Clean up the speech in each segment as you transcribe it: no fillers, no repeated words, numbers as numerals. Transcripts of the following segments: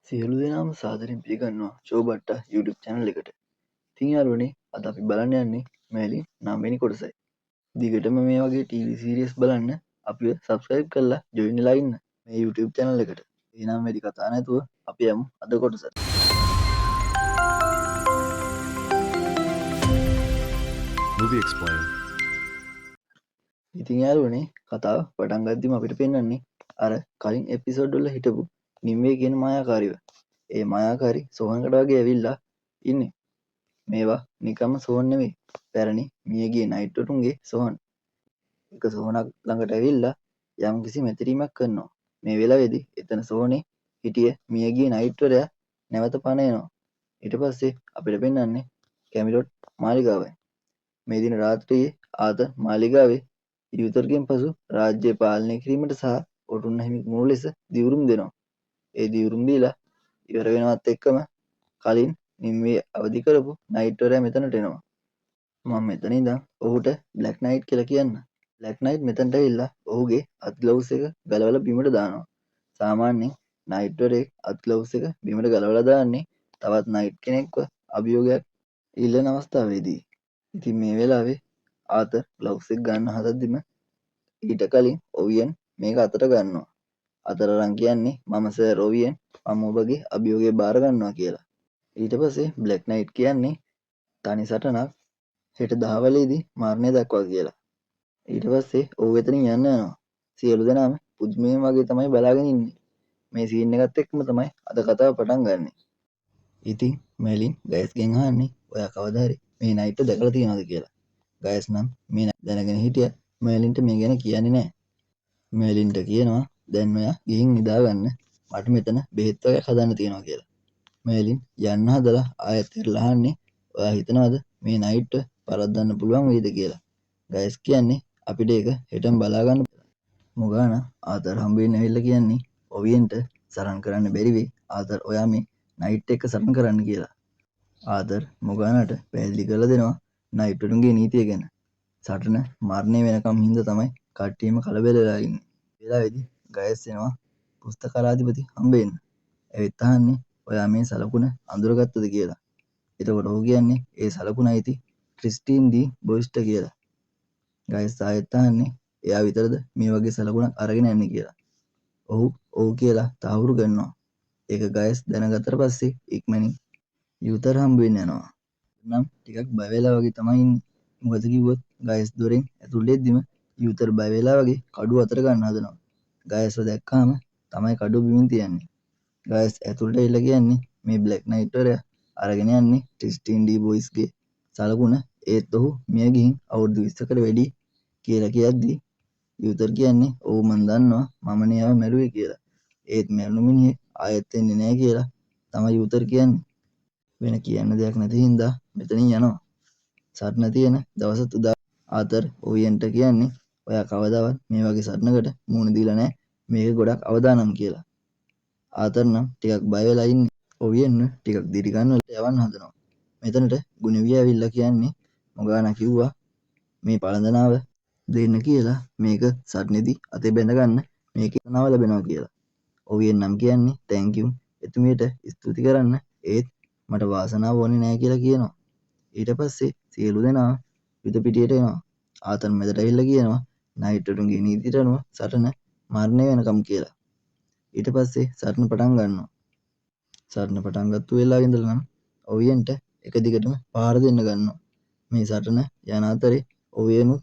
සියලු දෙනාම සාදරයෙන් පිළිගන්නවා චෝබට්ට YouTube channel එකට. ඉතින් යාළුවනේ අද අපි බලන්න යන්නේ මෑලින් 9 වෙනි කොටසයි. දිගටම මේ වගේ TV series බලන්න අපිව subscribe කරලා join වෙලා ඉන්න මේ YouTube channel එකට. එහෙනම් වැඩි කතා නැතුව අපි යමු අද කොටසට. Movie Explain. ඉතින් යාළුවනේ කතාව පටන් ගද්දිම අපිට පෙන්වන්නේ අර කලින් එපිසෝඩ් වල හිටපු නිම්වේ කියන මායාකාරිව. ඒ මායාකාරී සෝහනකට වගේ ඇවිල්ලා ඉන්නේ. මේවා නිකම්ම සෝහන් නෙමෙයි. පැරණි මියගිය නයිට්වරුන්ගේ සෝහන්. එක සෝහනක් ළඟට ඇවිල්ලා යම්කිසි මැතිරීමක් කරනවා. මේ වෙලාවේදී එතන සෝහනේ හිටිය මියගිය නයිට්වරයා නැවත පණ එනවා. ඊට පස්සේ අපිට පෙන්වන්නේ කැමිලොට් මාලිගාවයි. මේ දින රාත්‍රියේ ආතර් මාලිගාවේ යුතරගෙන් පසු රාජ්‍ය පාලනය කිරීමට සහ ඔටුන්න හිමිකමු ලෙස දිවුරුම් දෙනවා. ඒ දිවුරුම් දීලා ඉවර වෙනවත් එක්කම කලින් නිම්වේ අවදි කරපු නයිට්වරයා මෙතනට එනවා. මම මෙතන ඉඳන් ඔහුට බ්ලැක් නයිට් කියලා කියන්න. බ්ලැක් නයිට් මෙතනට ඇවිල්ලා ඔහුගේ අත් ග්ලව්ස් එක ගලවලා බිමට දානවා. සාමාන්‍යයෙන් නයිට්වරයෙක් අත් ග්ලව්ස් එක බිමට ගලවලා දාන්නේ තවත් නයිට් කෙනෙක්ව අභියෝගයක් ඉල්ලන අවස්ථාවේදී. ඉතින් මේ වෙලාවේ ආතර් ග්ලව්ස් එක ගන්න හදද්දිම ඊට කලින් ඔවියන් මේක අතට ගන්නවා. අතට අරන් කියන්නේ මම සර් ඔවියන් මම ඔබගේ අභියෝගය බාර ගන්නවා කියලා. ඊට පස්සේ බ්ලැක් නයිට් කියන්නේ තනි සටනක් හෙට දහවලේදී මරණය දක්වා කියලා. ඊට පස්සේ ඔහු එතනින් යන්න යනවා. සියලු දෙනාම පුදුමයෙන් වගේ තමයි බලාගෙන ඉන්නේ. මේ සීන් එකත් එක්කම තමයි අද කතාව පටන් ගන්නෙ. ඉතින් මැලින් ගයිස්ගෙන් අහන්නේ ඔයා කවදා හරි මේ නයිට්ව දැකලා තියෙනවද කියලා. ගයිස් නම් මේ දැනගෙන හිටියා මැලින්ට මේ ගැන කියන්නේ නැහැ. මැලින්ට කියනවා දැන් ඔයා ගිහින් නිදාගන්න මට මෙතන බෙහෙත් වගේක් හදන්න තියෙනවා කියලා. මැලින් යන්න හදලා ආයෙත් ඉරලා අහන්නේ ඔයා හිතනවද මේ නයිට්ව පරද්දන්න පුළුවන් වෙයිද කියලා. ගයිස් කියන්නේ අපිට ඒක හෙටම බලා ගන්න. මොගානා ආතර් හම්බ වෙන්න ඇවිල්ලා කියන්නේ ඔවියන්ට සරන් කරන්න බැරි වෙයි ආතර් ඔයා මේ නයිට් එක සරන් කරන්න කියලා. ආතර් මොගානාට පැහැදිලි කරලා දෙනවා නයිට්වරුන්ගේ නීතිය ගැන. සටන මරණය වෙනකම් හින්දා තමයි කට්ටියම කලබල වෙලා ඉන්නේ. ඒ වෙලාවේදී ගයිස් එනවා පුස්තකාලාධිපති හම්බ වෙන්න. ඇවිත් අහන්නේ ඔයා මේ සලකුණ අඳුරගත්තද කියලා. එතකොට ඔහු කියන්නේ ඒ සලකුණ අයිති ක්‍රිස්ටින් ඩී බොයිස්ට කියලා. ගයිස් ආයෙත් අහන්නේ එයා විතරද මේ වගේ සලකුණක් අරගෙන යන්නේ කියලා. ඔව් කියලා තහවුරු කරනවා. ඒක ගයිස් දැනගත්තට පස්සේ ඉක්මනින් යුතර් හම්බ වෙන්න යනවා. නම් ටිකක් බය වෙලා වගේ තමයි ඉන්නේ. මොකද කිව්වොත් ගයිස් දොරෙන් ඇතුල් වෙද්දිම යුතර් බය වෙලා වගේ කඩුව අතට ගන්න හදනවා. ගයිස්ව දැක්කාම තමයි කඩුව බිමින් තියන්නේ. ගයිස් ඇතුළට ඇවිල්ලා කියන්නේ මේ බ්ලැක් නයිට්වරයා අරගෙන යන්නේ ක්‍රිස්ටින් ඩී බොයිස්ගේ සලකුණ. ඒත් ඔහු මිය ගිහින් අවුරුදු 20කට වැඩි කියලා කියද්දි යුතර් කියන්නේ ඔව් මන් දන්නවා මමනේ ආව මැරුවේ කියලා. ඒත් මැරුණු මිනිහෙක් ආයෙත් එන්නේ නැහැ කියලා තමයි යුතර් කියන්නේ. වෙන කියන්න දෙයක් නැති හින්දා මෙතනින් යනවා. සටන තියෙන දවසත් උදා ආතර් ඔවියන්ට කියන්නේ ඔයා කවදාවත් මේ වගේ සටනකට මුහුණ දීලා නැහැ. මේක ගොඩක් අවදානම් කියලා. ආතර් නම් ටිකක් බය වෙලා ඉන්නේ. ඔවියන්ව ටිකක් දිරි ගන්නවලට යවන්න හදනවා. මෙතනට ගුණවිය ඇවිල්ලා කියන්නේ මොගානා කිව්වා මේ පළඳනාව දෙන්න කියලා මේක සටනේදී අතේ බැඳ ගන්න මේකේ නව ලැබෙනවා කියලා. ඔවියන් නම් කියන්නේ තෑන්ක් යූ එතුමියට ස්තුති කරන්න ඒත් මට වාසනාව ඕනේ නැහැ කියලා කියනවා. ඊට පස්සේ සියලු දෙනා යුද පිටියට එනවා. ආතර් මැදට ඇවිල්ලා කියනවා නයිට්වරුන්ගේ නීතියට අනුව සටන මරණය වෙනකම් කියලා. ඊට පස්සේ සටන පටන් ගන්නවා. සටන පටන් ගත්ත වෙලාවෙ ඉඳලා නම් ඔවියන්ට එක දිගටම පහර දෙන්න ගන්නවා. මේ සටන යන අතරේ ඔවියනුත්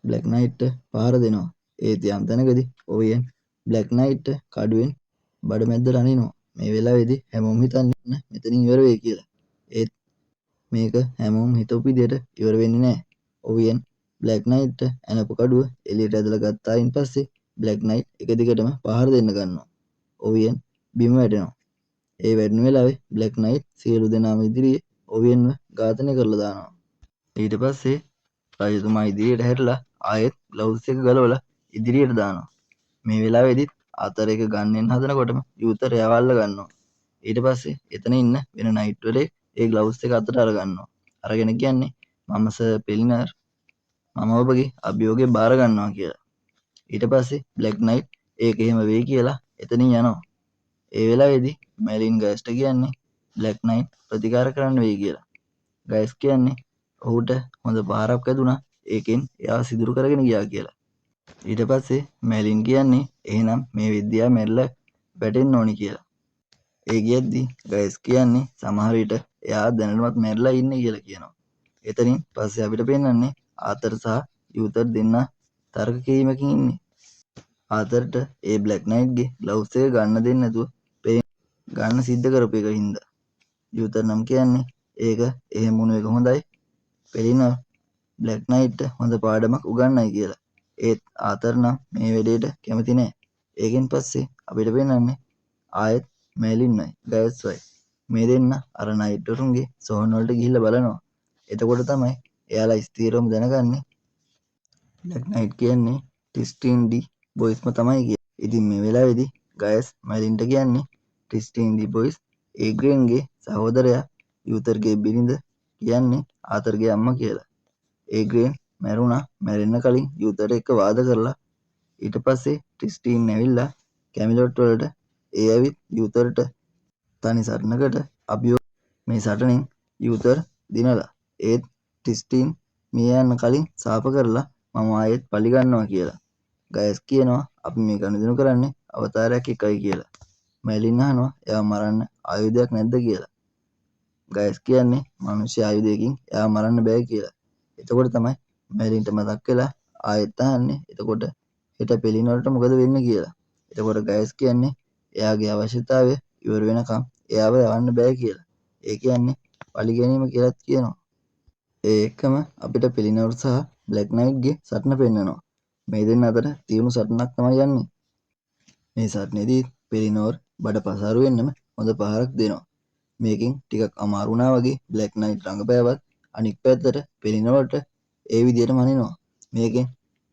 බ්ලැක් නයිට්ට පහර දෙනවා. ඒත් යම් තැනකදී ඔවියන් බ්ලැක් නයිට්ට කඩුවෙන් බඩ මැද්දට අනිනවා. මේ වෙලාවේදී හැමෝම හිතන්නේ මෙතනින් ඉවර වෙයි කියලා. ඒත් මේක හැමෝම හිතපු විදියට ඉවර වෙන්නේ නැහැ. ඔවියන් බ්ලැක් නයිට්ට ඇනපු කඩුව එළියට ඇදලා ගත්තායින් පස්සේ බ්ලැක් නයිට් එක දිගටම පහර දෙන්න ගන්නවා. ඔවියන් බිම වැටෙනවා. ඒ වැටෙන වෙලාවේ බ්ලැක් නයිට් සියලු දෙනාම ඉදිරියේ ඔවියන්ව ඝාතනය කරලා දානවා. ඊට පස්සේ රජතුමා ඉදිරියට හැරිලා ආයෙත් ග්ලව්ස් එක ගලවලා ඉදිරියට දානවා. මේ වෙලාවේදීත් ආතර් එක ගන්නෙන් හදනකොටම යුතර් යවල්ල ගන්නවා. ඊට පස්සේ එතන ඉන්න වෙන නයිට්වරයෙක් ඒ ග්ලව්ස් එක අතට අරගන්නවා. අරගෙන කියන්නේ මම සර් පෙලිනර් මම ඔබගේ අභියෝගය බාර ගන්නවා කියලා. ඊට පස්සේ බ්ලැක් නයිට් ඒක එහෙම වෙයි කියලා එතනින් යනවා. ඒ වෙලාවේදී මැලින් ගයස්ට කියන්නේ බ්ලැක් නයිට් ප්‍රතිකාර කරන්න වෙයි කියලා. ගයස් කියන්නේ ඔහුට හොඳ පහරක් වැදුනා ඒකෙන් එයාව සිදුරු කරගෙන ගියා කියලා. ඊට පස්සේ මැලින් කියන්නේ එහෙනම් මේ විද්‍යාව මැරිලා වැටෙන්න ඕනි කියලා. ඒ කියද්දි ගයස් කියන්නේ සමහර විට එයා දැනටමත් මැරිලා ඉන්නේ කියලා කියනවා. එතනින් පස්සේ අපිට පෙන්වන්නේ ආතර් සහ යූතර් දෙන්නා තර්ක කිරීමකින් ඉන්නේ. ආතරට ඒ බ්ලැක් නයිට්ගේ ග්ලව්ස් එක ගන්න දෙන්නේ නැතුව ගන්න සිද්ධ කරපු එක හින්දා. යූතර් නම් කියන්නේ ඒක එහෙම වුණු එක හොඳයි. පෙලිනර් බ්ලැක් නයිට්ට හොඳ පාඩමක් උගන්වයි කියලා. ඒත් ආතර් නම් මේ වැඩේට කැමති නෑ. ඒකෙන් පස්සේ අපිට පෙන්වන්නේ ආයෙත් මැලින්වයි ගයස්වයි මේ දෙන්න අර නයිට්වරුන්ගේ සොහන් වලට ගිහිල්ලා බලනවා. එතකොට තමයි එයාලා ස්ථීරවම දැනගන්නේ බ්ලැක් නයිට් කියන්නේ ක්‍රිස්ටින් ඩි බොයිස්ම තමයි කියලා. ඉතින් මේ වෙලාවේදී ගයස් මැලින්ට කියන්නේ ක්‍රිස්ටින් ඩි බොයිස් ඒග්‍රේන්ගේ සහෝදරයා යූතරගේ බිරිඳ කියන්නේ ආතරගේ අම්මා කියලා. ඒග්‍රේන් මැරුණා මැරෙන්න කලින් යූතර් එක්ක වාද කරලා ඊට පස්සේ ක්‍රිස්ටින් ඇවිල්ලා කැමිලොට් වලට ඒ ඇවිත් යූතරට තනි සටනකට අභියෝග මේ සටනෙන් යූතර් දිනලා ඒත් ක්‍රිස්ටින් මිය යන්න කලින් සාප කරලා මම ආයෙත් පලි ගන්නවා කියලා. ගයස් කියනවා අපි මේ ගනුදෙනු කරන්නේ අවතාරයක් එකයි කියලා. මැලින් අහනවා එයාව මරන්න ආයුධයක් නැද්ද කියලා. ගයස් කියන්නේ මනුෂ්‍ය ආයුධයකින් එයාව මරන්න බෑ කියලා. එතකොට තමයි මැලින්ට මතක් වෙලා ආයෙත් අහන්නේ එතකොට හෙට පෙලිනොල්ට මොකද වෙන්නේ කියලා. එතකොට ගයස් කියන්නේ එයාගේ අවශ්‍යතාවය ඉවර වෙනකම් එයාව යවන්න බෑ කියලා. ඒ කියන්නේ පලි ගැනීම කියලාත් කියනවා. ඒ එක්කම අපිට පෙලිනොර් සහ බ්ලැක් නයිට්ගේ සටන පෙන්නනවා. මේ දෙන්න අතර තියුණු සටනක් තමයි යන්නේ. මේ සටනේදී පෙලිනොර් බඩ පසාරු වෙන්නම හොඳ පහරක් දෙනවා. මේකෙන් ටිකක් අමාරු වුණා වගේ බ්ලැක් නයිට් රඟපෑවත් අනික් පැත්තට පෙලිනොර්ට ඒ විදිහටම අනිනවා. මේකෙන්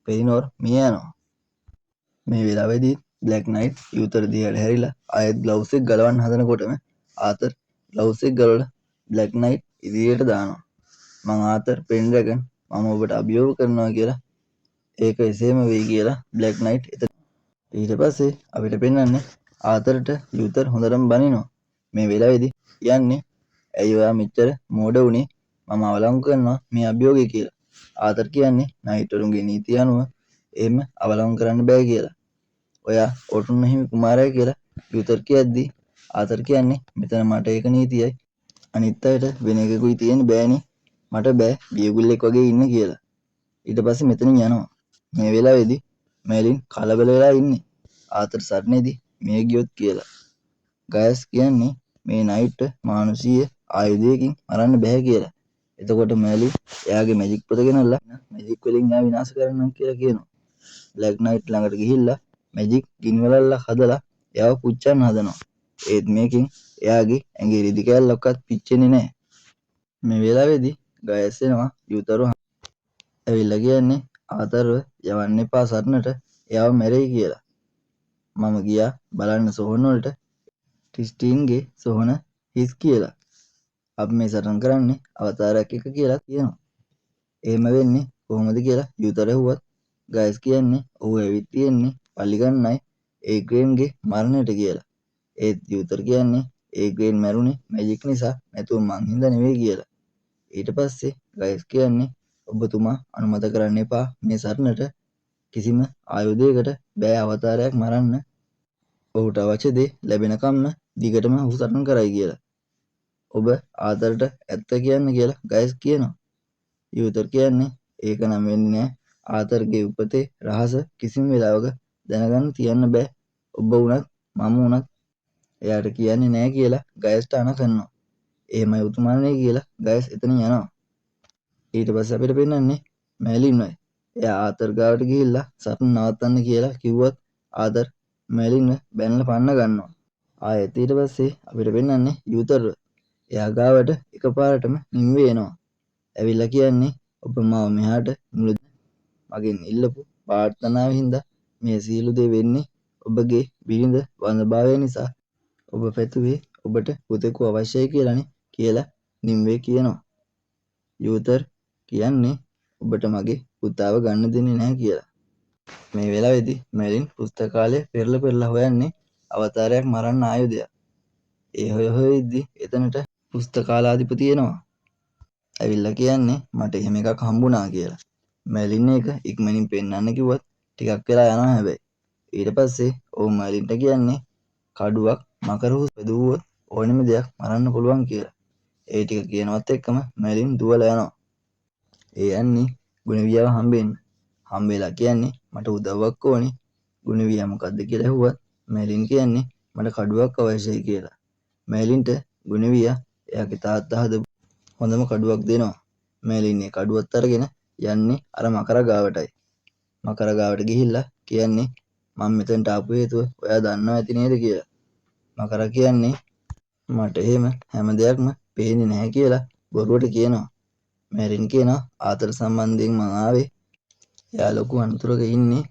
පෙලිනොර් මිය යනවා. මේ වෙලාවේදී බ්ලැක් නයිට් යූතර දිහාට හැරිලා ආයෙත් ග්ලව්ස් එක ගලවන්න හදනකොටම ආතර් ග්ලව්ස් එක ගලවලා බ්ලැක් නයිට් ඉදිරියට දානවා. මං ආතර් පෙන්ඩ්‍රැගන් මම ඔබට අභියෝග කරනවා කියලා. ඒක එසේම වෙයි කියලා බ්ලැක් නයිට් ඊට පස්සේ අපිට පෙන්වන්නේ ආතරට යූතර් හොඳටම බනිනවා. මේ වෙලාවේදී කියන්නේ ඇයි ඔයා මෙච්චර මෝඩ වුණේ මම අවලංගු කරනවා මේ අභියෝගය කියලා. ආතර් කියන්නේ නයිට්වරුන්ගේ නීතිය අනුව එහෙම අවලංගු කරන්න බෑ කියලා. ඔයා ඔටුන්න හිමි කුමාරයා කියලා යූතර් කියද්දි ආතර් කියන්නේ මෙතන මට ඒක නීතියයි අනිත් අයට වෙන එකකුයි තියෙන්න බෑනේ මට බෑ බියගුල්ලෙක් වගේ ඉන්න කියලා. ඊට පස්සේ මෙතනින් යනවා. මේ වෙලාවේදී මැලින් කලබල වෙලා ඉන්නේ ආතර් සටනේදී මේ ගියොත් කියලා. ගයස් කියන්නේ මේ නයිට් මානුෂීය ආයුධයකින් මරන්න බෑ කියලා. එතකොට මැලින් එයාගේ මැජික් පොත ගෙනල්ලා මැජික් වලින් එයා විනාශ කරන්නම් කියලා කියනවා. බ්ලැක් නයිට් ළඟට ගිහිල්ලා මැජික් ගිනිවලල්ලා හදලා එයාව පුච්චන්න හදනවා. ඒත් මේකෙන් එයාගේ ඇඟේ රිදි කෑල්ලක්වත් පිච්චෙන්නේ නැහැ. මේ වෙලාවේදී ගයස් එනවා යූතරව ඇවිල්ලා කියන්නේ ආතරව යවන්න එපා සටනට එයාව මැරෙයි කියලා. මම ගියා බලන්න සොහන වලට ක්‍රිස්ටින්ගේ සොහන හිස් කියලා. අපි මේ සටන් කරන්නේ අවතාරයක් එක කියලා කියනවා. එහෙම වෙන්නේ කොහොමද කියලා යූතර ඇහුවත් ගයස් කියන්නේ ඔහු ඇවිත් තියෙන්නේ පලි ගන්නයි ඒග්‍රේන්ගේ මරණයට කියලා. ඒත් යූතර කියන්නේ ඒග්‍රේන් මැරුණේ මැජික් නිසා නැතුව මං හින්දා නෙවෙයි කියලා. ඊට පස්සේ ගයස් කියන්නේ ඔබතුමා අනුමත කරන්න එපා මේ සටනට කිසිම ආයුධයකට බෑ අවතාරයක් මරන්න. ඔහුට අවශ්‍ය දේ ලැබෙනකම්ම දිගටම ඔහු සටන් කරයි කියලා. ඔබ ආතරට ඇත්ත කියන්න කියලා ගයස් කියනවා. යූතර් කියන්නේ ඒක නම් වෙන්නේ නෑ. ආතරගේ උපතේ රහස කිසිම වෙලාවක දැනගන්න තියන්න බෑ. ඔබ වුණත් මම වුණත් එයාට කියන්නේ නෑ කියලා ගයස්ට අණ කරනවා. එහෙමයි උතුමානේ කියලා ගයස් එතනින් යනවා. ඊට පස්සේ අපිට පෙන්වන්නේ මැලින්වයි. එයා ආතර් ගාවට ගිහිල්ලා සටන නවත්තන්න කියලා කිව්වත් ආතර් මැලින්ව බැනලා පන්න ගන්නවා. ආයෙත් ඊට පස්සේ අපිට පෙන්වන්නේ යූතර්. එයා ගාවට එකපාරටම නිම්වේ එනවා. ඇවිල්ලා කියන්නේ ඔබ මාව මෙහාට මුලදී මගෙන් ඉල්ලපු ප්‍රාර්ථනාව හින්දා මේ සියලු දේ වෙන්නේ ඔබගේ බිරිඳ වඳභාවය නිසා. ඔබ පැතුවේ ඔබට පුතෙකු අවශ්‍යයි කියලානේ කියලා නිම්වේ කියනවා. යූතර් කියන්නේ ඔබට මගේ පුතාව ගන්න දෙන්නේ නැහැ කියලා. මේ වෙලාවේදී මැලින් පුස්තකාලය පෙරලා හොයන්නේ අවතාරයක් මරන්න ආයුධයක්. ඒ හොය ඉද්දි එතනට පුස්තකාලාධිපති එනවා. ඇවිල්ලා කියන්නේ මට එහෙම එකක් හම්බුණා කියලා. මැලින් එක ඉක්මනින් පෙන්වන්න කිව්වත් ටිකක් වෙලා යනවා හැබැයි. ඊට පස්සේ ඔව් මැලින්ට කියන්නේ කඩුවක් මකරහුස් බෙදුවොත් ඕනෙම දෙයක් මරන්න පුළුවන් කියලා. ඒ ටික කියනවත් එක්කම මැලින් දුවලා යනවා. ඒ යන්නේ ගුණවියව හම්බෙන්න. හම්බෙලා කියන්නේ මට උදව්වක් ඕනේ. ගුණවියා මොකද්ද කියලා ඇහුවත් මැලින් කියන්නේ මට කඩුවක් අවශ්‍යයි කියලා. මැලින්ට ගුණවියා එයාගේ තාත්තා හදපු හොඳම කඩුවක් දෙනවා. මැලින් ඒ කඩුවත් අරගෙන යන්නේ අර මකර ගාවටයි. මකර ගාවට ගිහිල්ලා කියන්නේ මම මෙතනට ආපු හේතුව ඔයා දන්නවා ඇති නේද කියලා. මකර කියන්නේ මට එහෙම හැම දෙයක්ම පේන්නේ නැහැ කියලා බොරුවට කියනවා. මැලින් කියනවා ආතල් සම්බන්ධයෙන් මං ආවේ. එයා ලොකු අනතුරක ඉන්නේ.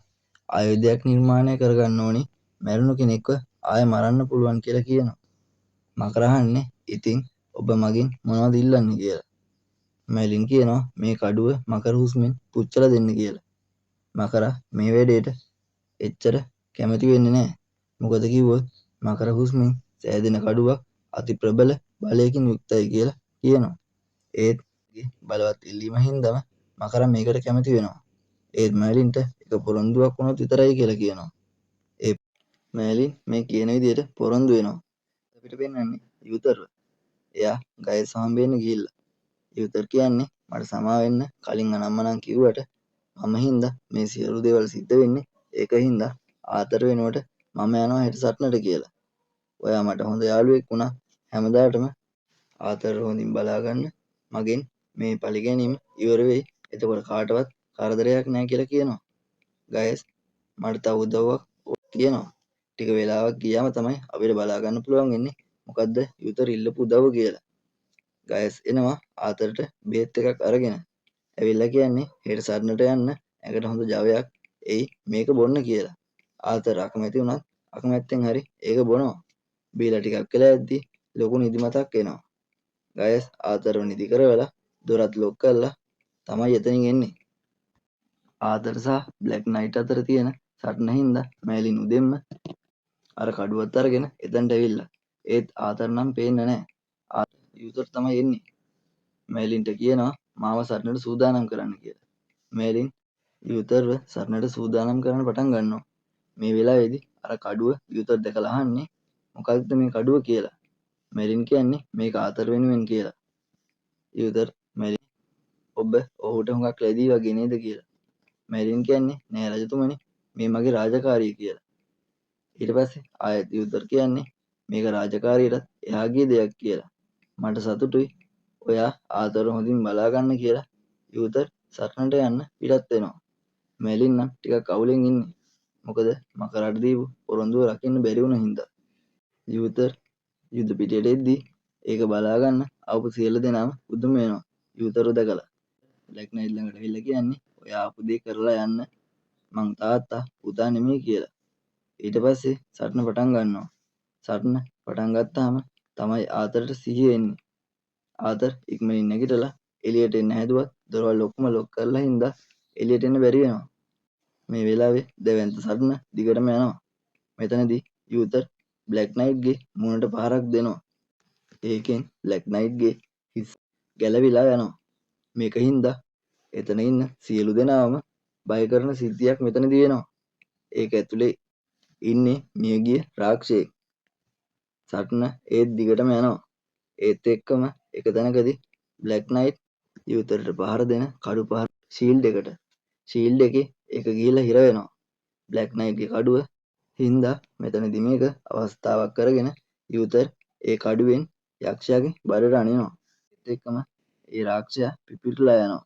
ආයුධයක් නිර්මාණය කරගන්න ඕනි. මැරුණු කෙනෙක්ව ආයෙ මරන්න පුළුවන් කියලා කියනවා. මකර අහන්නේ ඉතින් ඔබ මගෙන් මොනවද ඉල්ලන්නේ කියලා. මැලින් කියනවා මේ කඩුව මකර හුස්මෙන් පුච්චලා දෙන්න කියලා. මකර මේ වැඩේට එච්චර කැමති වෙන්නේ නැහැ. මොකද කිව්වොත් මකර හුස්මෙන් සෑදෙන කඩුවක් අති ප්‍රබල බලයකින් යුක්තයි කියලා කියනවා. ඒත් බලවත් ඉල්ලීම හින්දාම මකර මේකට කැමති වෙනවා. ඒත් මැලින්ට එක පොරොන්දුවක් වුණොත් විතරයි කියලා කියනවා. ඒ මැලින් මේ කියන විදිහට පොරොන්දු වෙනවා. අපිට පෙන්වන්නේ යුතරව. එයා ගයස් හම්බෙන්න ගිහිල්ලා. යුතර් කියන්නේ මට සමා වෙන්න කලින් අනම්මනම් කිව්වට මම හින්දා මේ සියලු දේවල් සිද්ධ වෙන්නේ ඒක හින්දා ආතර වෙනුවට මම යනවා හෙට සටනට කියලා. ඔයා මට හොඳ යාළුවෙක් වුණා. හැමදාටම ආතර හොඳින් බලා ගන්න. මගෙන් මේ පරිගැනීම ඉවර වෙයි. එතකොට කාටවත් කරදරයක් නැහැ කියලා කියනවා. ගයස් මට තව උදව්වක් කියනවා. ටික වෙලාවක් ගියාම තමයි අපිට බලා ගන්න පුළුවන් වෙන්නේ මොකද්ද යුතර් ඉල්ලපු උදව්ව කියලා. ගයස් එනවා ආතරට බේත් එකක් අරගෙන. ඇවිල්ලා කියන්නේ හෙට සටනට යන්න ඇඟට හොඳ ජවයක් එයි මේක බොන්න කියලා. ආතර අකමැති වුණත් අකමැත්තෙන් හරි ඒක බොනවා. බීලා ටිකක් වෙලා යද්දි ලොකු නිදිමතක් එනවා. ගයස් ආතරව නිදි කරවලා දොරත් ලොක් කරලා තමයි එතනින් එන්නේ. ආතර සහ බ්ලැක් නයිට් අතර තියෙන සටන හින්දා මැලින් උදෙන්ම අර කඩුවත් අරගෙන එතනට ඇවිල්ලා. ඒත් ආතර නම් පේන්නේ නැහැ. ආතර යුතර් තමයි එන්නේ. මැලින්ට කියනවා මාව සටනට සූදානම් කරන්න කියලා. මැලින් යුතරව සටනට සූදානම් කරන්න පටන් ගන්නවා. මේ වෙලාවේදී අර කඩුව යුතර් දැකලා අහන්නේ මොකක්ද මේ කඩුව කියලා. මැලින් කියන්නේ මේක ආතර වෙනුවෙන් කියලා. යුතර් මැලින් ඔබ ඔහුට හුඟක් ලැබී වගේ නේද කියලා. මැලින් කියන්නේ නෑ රජතුමනි මේ මගේ රාජකාරිය කියලා. ඊට පස්සේ ආයෙත් යුතර් කියන්නේ මේක රාජකාරියටත් එහා ගිය දෙයක් කියලා. මට සතුටුයි ඔයා ආතර හොඳින් බලා ගන්න කියලා යුතර් සටනට යන්න පිටත් වෙනවා. මැලින් නම් ටිකක් අවුලෙන් ඉන්නේ. මොකද මකරට දීපු පොරොන්දුව රකින්න බැරි වුණ හින්දා. යුතර් යුද පිටියට එද්දී ඒක බලා ගන්න ආපු සියලු දෙනාම පුදුම වෙනවා. යුතරව දැකලා. බ්ලැක් නයිට් ළඟට ඇවිල්ලා කියන්නේ ඔයා ආපු දේ කරලා යන්න. මං තාත්තා පුතා නෙමෙයි කියලා. ඊට පස්සේ සටන පටන් ගන්නවා. සටන පටන් ගත්තාම තමයි ආතරට සිහිය එන්නේ. ආතර ඉක්මනින් නැගිටලා එළියට එන්න හැදුවත් දොරවල් ඔක්කොම ලොක් කරලා හින්දා එළියට එන්න බැරි වෙනවා. මේ වෙලාවේ දැවැන්ත සටන දිගටම යනවා. මෙතනදී යුතර් බ්ලැක් නයිට්ගේ මුණට පහරක් දෙනවා. ඒකෙන් බ්ලැක් නයිට්ගේ හිස් ගැලවිලා යනවා. මේක හින්දා එතන ඉන්න සියලු දෙනාම බය කරන සිද්ධියක් මෙතනදී වෙනවා. ඒක ඇතුලේ ඉන්නේ මියගිය රාක්ෂයෙක්. සටන ඒත් දිගටම යනවා. ඒත් එක්කම එක තැනකදී බ්ලැක් නයිට් යුතරට පහර දෙන කඩු පහර ෂීල්ඩ් එකට. ෂීල්ඩ් එකේ එක ගිහිල්ලා හිර වෙනවා. බ්ලැක් නයිට්ගේ කඩුව හින්දා මෙතනදී මේක අවස්ථාවක් කරගෙන යුතර් ඒ කඩුවෙන් යක්ෂයාගේ බඩට අනිනවා. ඒත් එක්කම ඒ රාක්ෂයා පිපිරලා යනවා.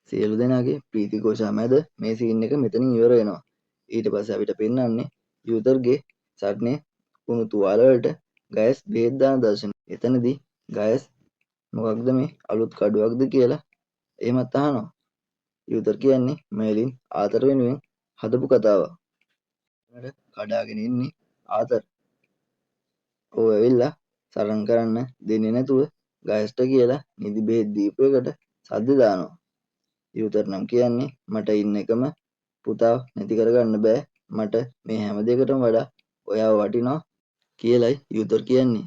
සියලු දෙනාගේ ප්‍රීති ഘോഷා මැද මේ සීන් එක මෙතනින් ඉවර වෙනවා. ඊට පස්සේ අපිට පෙන්වන්නේ යුතරගේ සටනේ කුණු තුවාල වලට ගයස් බෙහෙත් දාන දර්ශනය. එතනදී ගයස් මොකක්ද මේ අලුත් කඩුවක්ද කියලා එහෙමත් අහනවා. යුතර් කියන්නේ මැලින් ආතර වෙනුවෙන් හදපු කතාවක්. කඩාගෙන ඉන්නේ ආතර. ඔව් ඇවිල්ලා සරන් කරන්න දෙන්නේ නැතුව ගයස්ට කියලා නිදි බෙහෙත් දීපු එකට සද්ද දානවා. යුතර් නම් කියන්නේ මට ඉන්න එකම පුතාව නැති කරගන්න බෑ. මට මේ හැම දෙයකටම වඩා ඔයාව වටිනවා කියලයි යුතොර් කියන්නේ.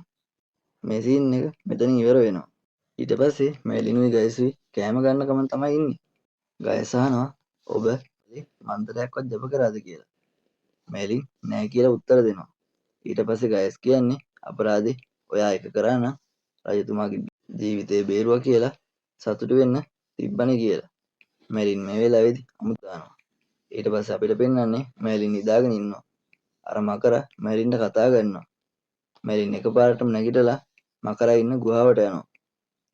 මේ සීන් එක මෙතනින් ඉවර වෙනවා. ඊට පස්සේ මැලිනුයි ගයසුයි කෑම ගන්න ගමන් තමයි ඉන්නේ. ගයස් අහනවා ඔබ මන්ත්‍රයක්වත් ජප කරාද කියලා. මැලින් නෑ කියලා උත්තර දෙනවා. ඊට පස්සේ ගයස් කියන්නේ අපරාධේ ඔයා එක කරා නම් රජතුමාගේ ජීවිතේ බේරුවා කියලා සතුටු වෙන්න තිබ්බනේ කියලා. මැලින් මේ වෙලාවේදී අමුතු දානවා. ඊට පස්සේ අපිට පෙන්වන්නේ මැලින් නිදාගෙන ඉන්නවා. අර මකරා මැලින්ට කතා කරනවා. මැලින් එකපාරටම නැගිටලා මකරා ඉන්න ගුහාවට යනවා.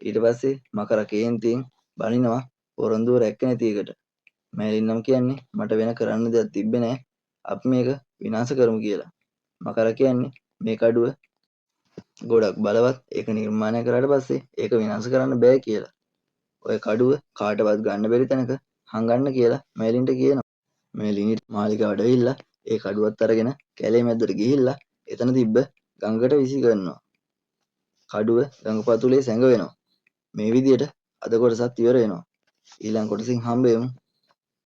ඊට පස්සේ මකරා කේන්තියෙන් බනිනවා පොරොන්දුව රැක්ක නැති එකට. මැලින් නම් කියන්නේ මට වෙන කරන්න දෙයක් තිබ්බේ නෑ. අපි මේක විනාශ කරමු කියලා. මකරා කියන්නේ මේ කඩුව ගොඩක් බලවත්. ඒක නිර්මාණය කරාට පස්සේ ඒක විනාශ කරන්න බෑ කියලා. ඔය කඩුව කාටවත් ගන්න බැරි තැනක හංගන්න කියලා මැලින්ට කියනවා. මැලින් මාලිගාවට ඇවිල්ලා ඒ කඩුවත් අරගෙන කැලේ මැද්දට ගිහිල්ලා එතන තිබ්බ ගඟකට විසි කරනවා. කඩුව ගඟ පතුලේ සැඟවෙනවා. මේ විදියට අද කොටසත් ඉවර වෙනවා. ඊළඟ කොටසින් හම්බෙමු.